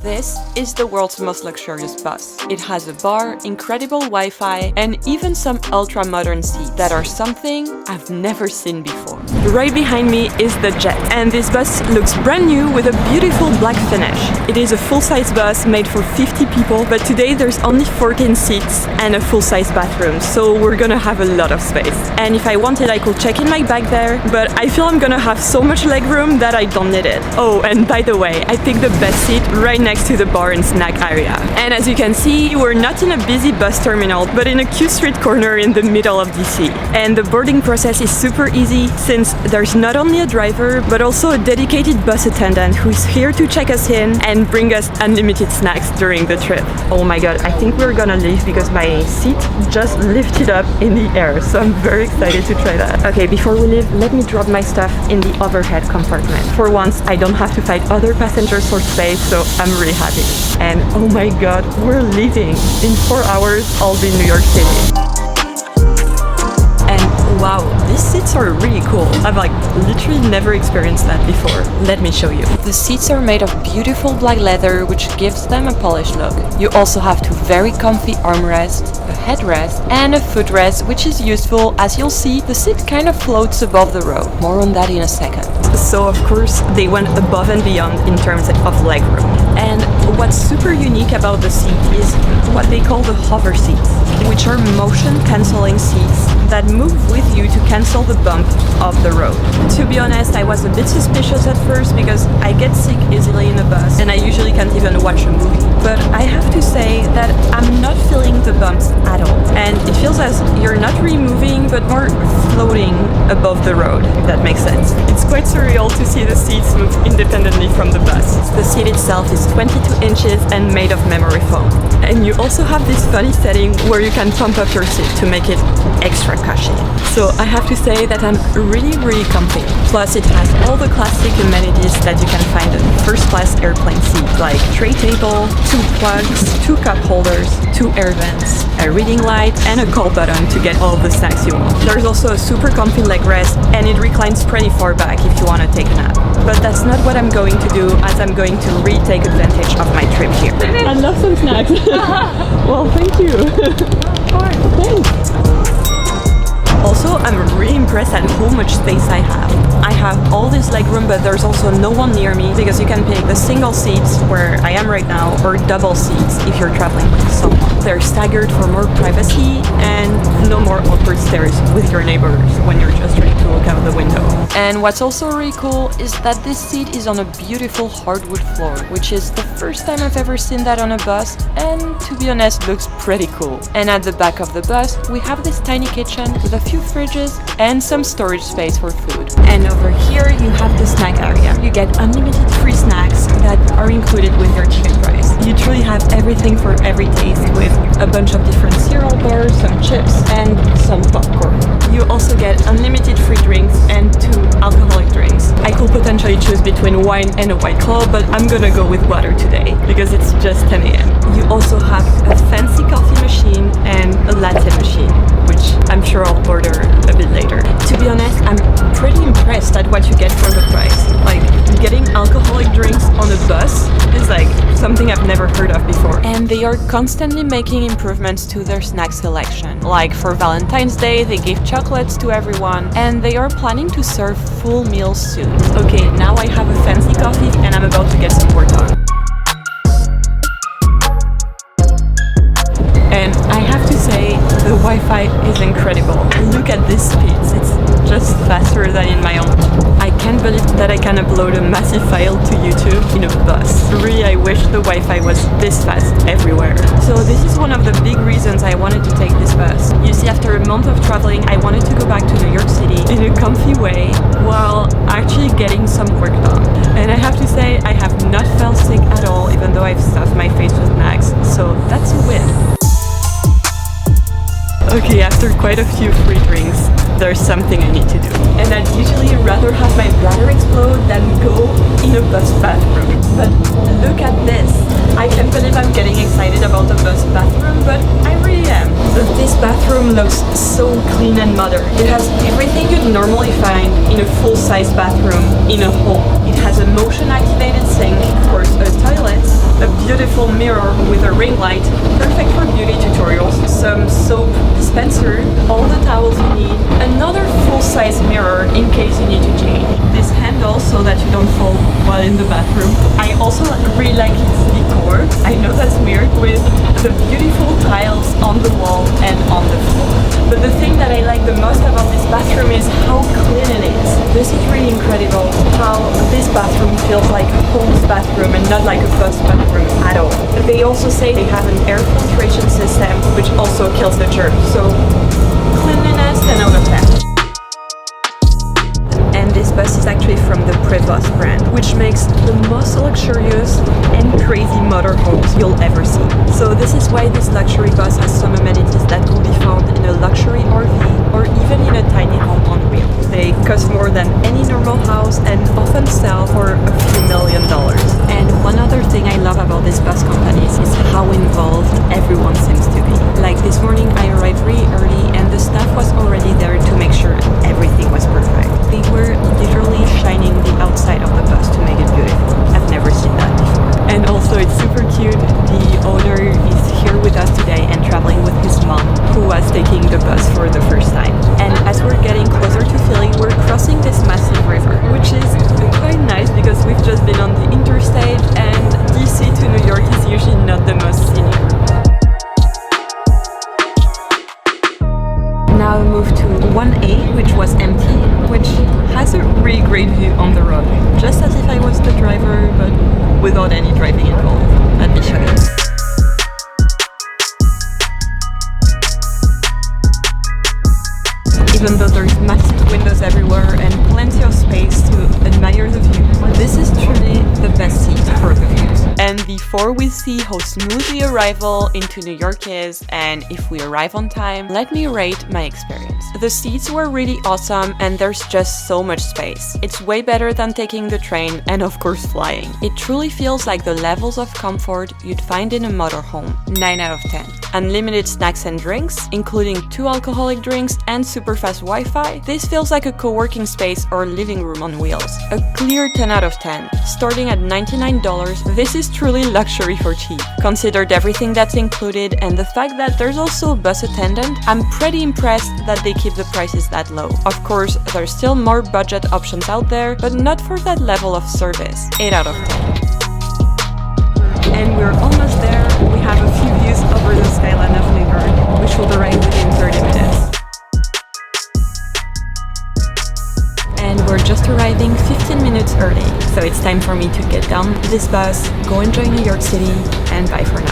This is the world's most luxurious bus. It has a bar, incredible Wi-Fi, and even some ultra-modern seats that are something I've never seen before. Right behind me is the Jet, and this bus looks brand new with a beautiful black finish. It is a full-size bus made for 50 people, but today there's only 14 seats and a full-size bathroom, so we're gonna have a lot of space. And if I wanted, I could check in my bag there, but I feel I'm gonna have so much legroom that I don't need it. Oh, and by the way, I picked the best seat right next to the bar and snack area. And as you can see, we're not in a busy bus terminal, but in a Q Street corner in the middle of DC. And the boarding process is super easy since there's not only a driver, but also a dedicated bus attendant who is here to check us in and bring us unlimited snacks during the trip. Oh my god, I think we're gonna leave because my seat just lifted up in the air, so I'm very excited to try that. Okay, before we leave, let me drop my stuff in the overhead compartment. For once, I don't have to fight other passengers for space, so I'm really happy. And oh my god, we're leaving! In 4 hours, I'll be in New York City. And wow, these seats are really cool. I've literally never experienced that before. Let me show you. The seats are made of beautiful black leather, which gives them a polished look. You also have two very comfy armrests, a headrest, and a footrest, which is useful. As you'll see, the seat kind of floats above the road. More on that in a second. So of course, they went above and beyond in terms of legroom. And what's super unique about the seat is what they call the hoverseats, which are motion cancelling seats that move with you to cancel the bump of the road. To be honest, I was a bit suspicious at first because I get sick easily in a bus and I usually can't even watch a movie. But I have to say that I'm not feeling the bumps at all. And it feels as you're not really moving but more floating above the road, if that makes sense. It's quite surreal to see the seats move independently from the bus. The seat itself is 22 inches and made of memory foam. And you also have this funny setting where you can pump up your seat to make it extra cushy. So I have to say that I'm really comfy. Plus it has all the classic amenities that you can find in first-class airplane seats, like tray table, 2 plugs, 2 cup holders, 2 air vents, a reading light, and a call button to get all the snacks you want. There's also a super comfy leg rest, and it reclines pretty far back if you want to take a nap. But that's not what I'm going to do, as I'm going to really take advantage of my trip here. I love some snacks. Well, thank you. Of course. Thanks. Also, I'm really impressed at how much space I have. I have all this legroom, but there's also no one near me because you can pick the single seats where I am right now or double seats if you're traveling with someone. They're staggered for more privacy and no more awkward stares with your neighbors when you're just trying to look out the window. And what's also really cool is that this seat is on a beautiful hardwood floor, which is the first time I've ever seen that on a bus, and to be honest, looks pretty cool. And at the back of the bus, we have this tiny kitchen with a few fridges and some storage space for food. And over here you have the snack area. You get unlimited free snacks that are included with your ticket price. You truly have everything for every taste with a bunch of different cereal bars, some chips, and some popcorn. You also get unlimited free drinks and 2 alcoholic drinks. I could potentially choose between wine and a White Claw, but I'm gonna go with water today because it's just 10 a.m. You also have a fancy coffee machine and a latte machine, which I'm sure I'll order a bit later. To be honest, I'm pretty impressed at what you get for the price. Getting alcoholic drinks on a bus is something I've never heard of before. And they are constantly making improvements to their snack selection. Like for Valentine's Day, they gave chocolates to everyone, and they are planning to serve full meals soon. Okay, now I have a fancy coffee and I'm about to get some work done. And I have to say, the Wi-Fi is incredible. Look at these speeds, it's just faster than in my own. I can't believe that I can upload a massive file to YouTube in a bus. Really, I wish the Wi-Fi was this fast everywhere. So this is one of the big reasons I wanted to take this bus. You see, after a month of traveling, I wanted to go back to New York City in a comfy way while actually getting some work done. And I have to say, I have not felt sick at all, even though I've stuffed my face with snacks. So that's a win. Okay, after quite a few free drinks, there's something I need to do. And I'd usually rather have my bladder explode than go in a bus bathroom. But look at this. I can't believe I'm getting excited about the bus bathroom, but I really am. This bathroom looks so clean and modern. It has everything you'd normally find in a full-size bathroom in a home. It has a motion-activated sink, of course, a toilet, a beautiful mirror with a ring light, perfect for beauty tutorials, some soap dispenser, all the towels you need, another full-size mirror in case you need to change, this handle so that you don't fall while in the bathroom. I also really like its decor, I know that's weird, with the beautiful tiles on the wall and on the floor. But the thing that I like the most about this bathroom is how clean it is. This is really incredible, how this bathroom feels like a home's bathroom and not like a bus bathroom at all. They also say they have an air filtration system which also kills the germs, so cleanliness 10 out of 10. And this bus is actually from the Prevost brand, which makes the most luxurious and crazy motorhomes you'll ever see. So this is why this luxury bus has some amenities that will be found in a luxury RV or even in a tiny home on wheels. They cost more than any normal house and often sell for a few $1 million. And one other thing I love about these bus companies is how involved everyone seems to be. Like this morning I arrived really early and the staff was already there to make sure everything was perfect. They were literally shining the outside of the bus to make it beautiful. I've never seen that before. And also it's super cute. The owner is here with us today and traveling with his mom, who was taking the bus for the first time. And as we're getting closer to Philly, we're crossing this massive river, which is quite nice because we've just been on the interstate and DC to New York is usually not the most scenic route. Now I move to 1A, which was empty, which has a really great view on the road, just as if I was the driver, but without any driving involved. Let me show you. Even though there's massive windows everywhere and plenty of space to admire the view, this is truly the best seat for the views. And before we see how smooth the arrival into New York is and if we arrive on time, let me rate my experience. The seats were really awesome and there's just so much space. It's way better than taking the train and of course flying. It truly feels like the levels of comfort you'd find in a motorhome. 9 out of 10. Unlimited snacks and drinks, including 2 alcoholic drinks and super fast Wi-Fi. This feels like a co-working space or living room on wheels. A clear 10 out of 10. Starting at $99, this is truly luxury for cheap. Considered everything that's included and the fact that there's also a bus attendant, I'm pretty impressed that they keep the prices that low. Of course, there's still more budget options out there, but not for that level of service. 8 out of 10. And we're almost there. We have a few views over the skyline of New York, which will arrive within 30 minutes. And we're just arriving 15 minutes early, so it's time for me to get down this bus, go enjoy New York City, and bye for now.